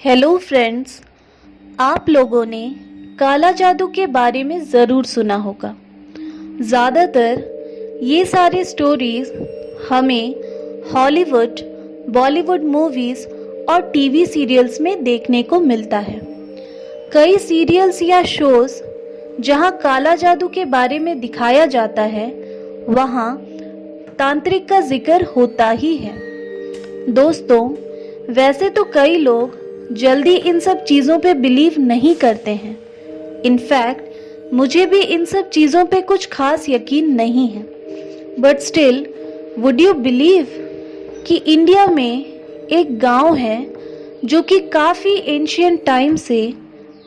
Hello friends, आप लोगों ने काला जादू के बारे में ज़रूर सुना होगा। ज़्यादातर ये सारे स्टोरीज़ हमें हॉलीवुड, बॉलीवुड मूवीज़ और टीवी सीरियल्स में देखने को मिलता है। कई सीरियल्स या शोज़ जहाँ काला जादू के बारे में दिखाया जाता है, वहाँ तांत्रिक का जिक्र होता ही है। दोस्तों, वैसे तो कई लोग जल्दी इन सब चीज़ों पे बिलीव नहीं करते हैं। इनफैक्ट मुझे भी इन सब चीज़ों पे कुछ खास यकीन नहीं है। But still, would you believe कि इंडिया में एक गांव है जो कि काफ़ी एंशिएंट टाइम से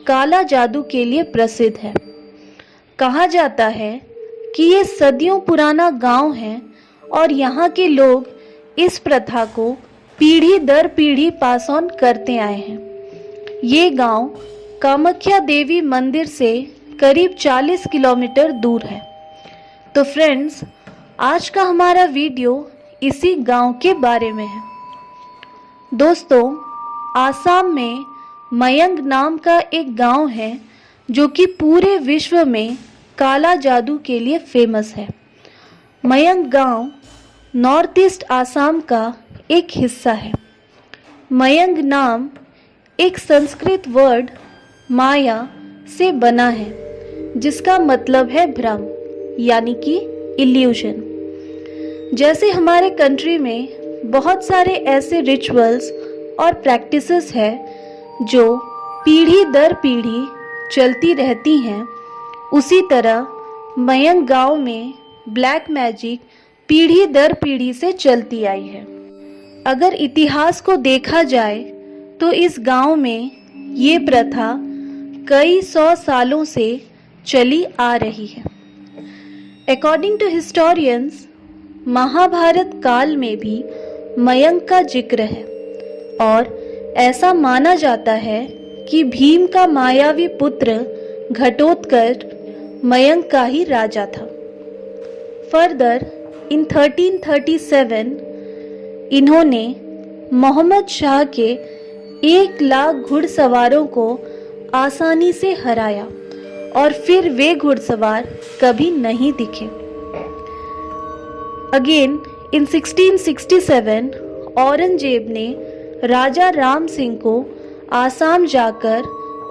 काला जादू के लिए प्रसिद्ध है। कहा जाता है कि ये सदियों पुराना गांव है और यहाँ के लोग इस प्रथा को पीढ़ी दर पीढ़ी पास ऑन करते आए हैं। ये गांव कामाख्या देवी मंदिर से करीब 40 किलोमीटर दूर है। तो फ्रेंड्स, आज का हमारा वीडियो इसी गांव के बारे में है। दोस्तों, आसाम में मयंग नाम का एक गांव है जो कि पूरे विश्व में काला जादू के लिए फेमस है। मयंग गांव नॉर्थ ईस्ट आसाम का एक हिस्सा है। मयंग नाम एक संस्कृत वर्ड माया से बना है, जिसका मतलब है भ्रम, यानी कि इल्यूशन। जैसे हमारे कंट्री में बहुत सारे ऐसे रिचुअल्स और प्रैक्टिसेस हैं जो पीढ़ी दर पीढ़ी चलती रहती हैं, उसी तरह मयंग गांव में ब्लैक मैजिक पीढ़ी दर पीढ़ी से चलती आई है। अगर इतिहास को देखा जाए तो इस गांव में ये प्रथा कई 100 सालों से चली आ रही है। अकॉर्डिंग टू हिस्टोरियंस, महाभारत काल में भी मयंक का जिक्र है और ऐसा माना जाता है कि भीम का मायावी पुत्र घटोत्कच मयंक का ही राजा था। फर्दर इन 1337 इन्होंने मोहम्मद शाह के 1 लाख घुड़सवारों को आसानी से हराया और फिर वे घुड़सवार कभी नहीं दिखे। अगेन इन 1667 औरंगजेब ने राजा राम सिंह को आसाम जाकर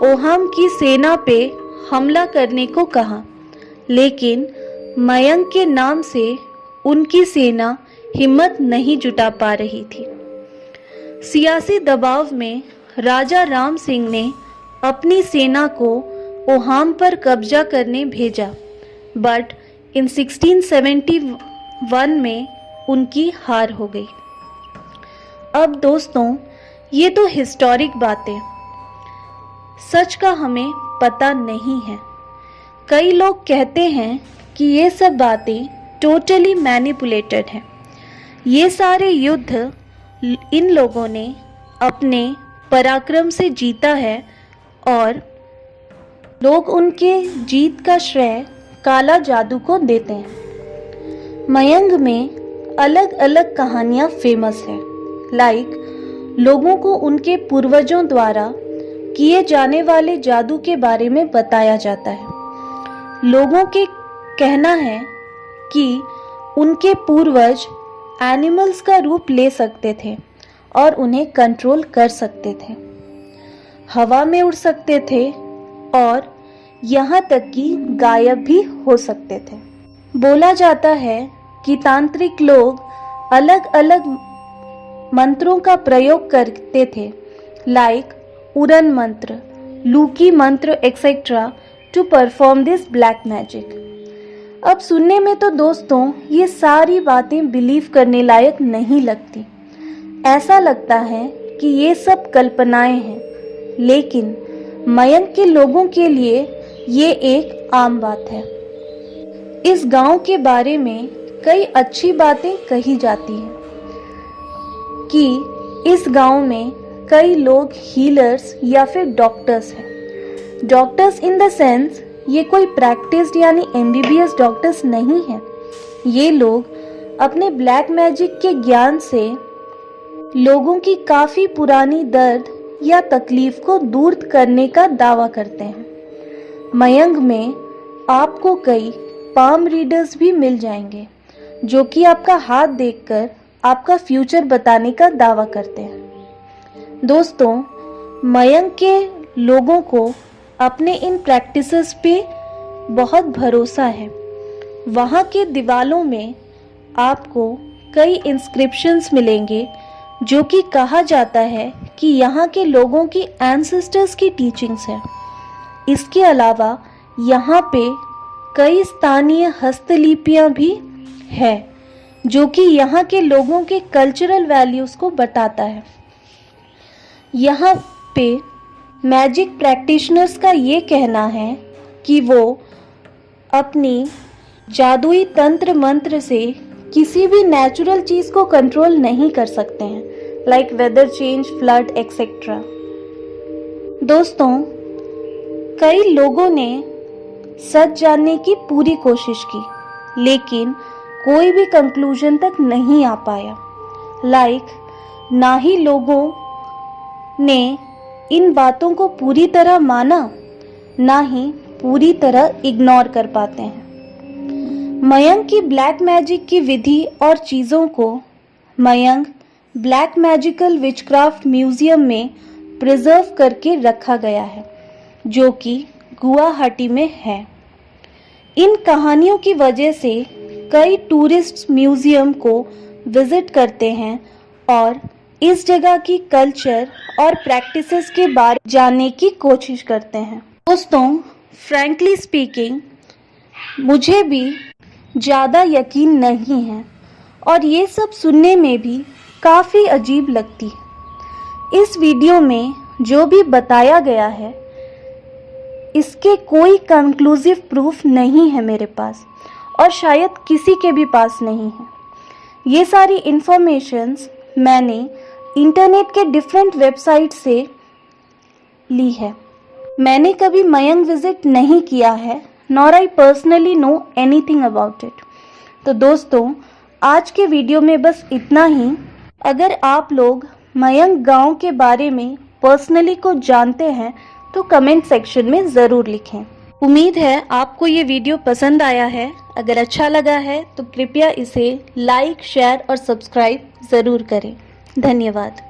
ओहम की सेना पे हमला करने को कहा, लेकिन मयंक के नाम से उनकी सेना हिम्मत नहीं जुटा पा रही थी। सियासी दबाव में राजा राम सिंह ने अपनी सेना को ओहाम पर कब्जा करने भेजा, बट इन 1671 में उनकी हार हो गई। अब दोस्तों, ये तो हिस्टोरिक बातें, सच का हमें पता नहीं है। कई लोग कहते हैं कि ये सब बातें टोटली मैनिपुलेटेड हैं। ये सारे युद्ध इन लोगों ने अपने पराक्रम से जीता है और लोग उनके जीत का श्रेय काला जादू को देते हैं। मयंग में अलग अलग कहानियाँ फेमस है। लाइक लोगों को उनके पूर्वजों द्वारा किए जाने वाले जादू के बारे में बताया जाता है। लोगों के कहना है कि उनके पूर्वज एनिमल्स का रूप ले सकते थे और उन्हें कंट्रोल कर सकते थे, हवा में उड़ सकते थे और यहाँ तक कि गायब भी हो सकते थे। बोला जाता है कि तांत्रिक लोग अलग अलग मंत्रों का प्रयोग करते थे, लाइक उड़न मंत्र, लूकी मंत्र et cetera to perform this black magic. अब सुनने में तो दोस्तों ये सारी बातें बिलीव करने लायक नहीं लगती। ऐसा लगता है कि ये सब कल्पनाएं हैं, लेकिन मयंक के लोगों के लिए ये एक आम बात है। इस गांव के बारे में कई अच्छी बातें कही जाती हैं कि इस गांव में कई लोग हीलर्स या फिर डॉक्टर्स हैं। डॉक्टर्स इन द सेंस, ये कोई प्रैक्टिस्ड यानी MBBS डॉक्टर्स नहीं हैं। ये लोग अपने ब्लैक मैजिक के ज्ञान से लोगों की काफ़ी पुरानी दर्द या तकलीफ को दूर करने का दावा करते हैं। मयंक में आपको कई पाम रीडर्स भी मिल जाएंगे जो कि आपका हाथ देखकर आपका फ्यूचर बताने का दावा करते हैं। दोस्तों, मयंक के लोगों को अपने इन प्रैक्टिसेस पे बहुत भरोसा है। वहाँ के दीवालों में आपको कई इंस्क्रिप्शंस मिलेंगे जो कि कहा जाता है कि यहाँ के लोगों की एंसेस्टर्स की टीचिंग्स है। इसके अलावा यहाँ पे कई स्थानीय हस्तलिपियाँ भी है जो कि यहाँ के लोगों के कल्चरल वैल्यूज़ को बताता है। यहाँ पे मैजिक प्रैक्टिशनर्स का ये कहना है कि वो अपनी जादुई तंत्र मंत्र से किसी भी नेचुरल चीज़ को कंट्रोल नहीं कर सकते हैं, like weather change, flood et cetera. दोस्तों, कई लोगों ने सच जानने की पूरी कोशिश की, लेकिन कोई भी कंक्लूजन तक नहीं आ पाया। ना ही लोगों ने इन बातों को पूरी तरह माना, ना ही पूरी तरह इग्नोर कर पाते हैं। मयंक की ब्लैक मैजिक की विधि और चीज़ों को Mayank black magical witchcraft museum में प्रिजर्व करके रखा गया है, जो कि गुवाहाटी में है। इन कहानियों की वजह से कई टूरिस्ट म्यूजियम को विजिट करते हैं और इस जगह की कल्चर और प्रैक्टिसेस के बारे में जानने की कोशिश करते हैं। दोस्तों, फ्रैंकली स्पीकिंग, मुझे भी ज़्यादा यकीन नहीं है और ये सब सुनने में भी काफ़ी अजीब लगती है। इस वीडियो में जो भी बताया गया है इसके कोई कंक्लूसिव प्रूफ नहीं है मेरे पास, और शायद किसी के भी पास नहीं है। ये सारी इंफॉर्मेशंस मैंने इंटरनेट के डिफरेंट वेबसाइट से ली है। मैंने कभी मयंक विजिट नहीं किया है, nor I personally know anything about it. तो दोस्तों, आज के वीडियो में बस इतना ही। अगर आप लोग मयंक गांव के बारे में पर्सनली कुछ जानते हैं तो कमेंट सेक्शन में ज़रूर लिखें। उम्मीद है आपको ये वीडियो पसंद आया है। अगर अच्छा लगा है तो कृपया इसे लाइक, शेयर और सब्सक्राइब ज़रूर करें। धन्यवाद।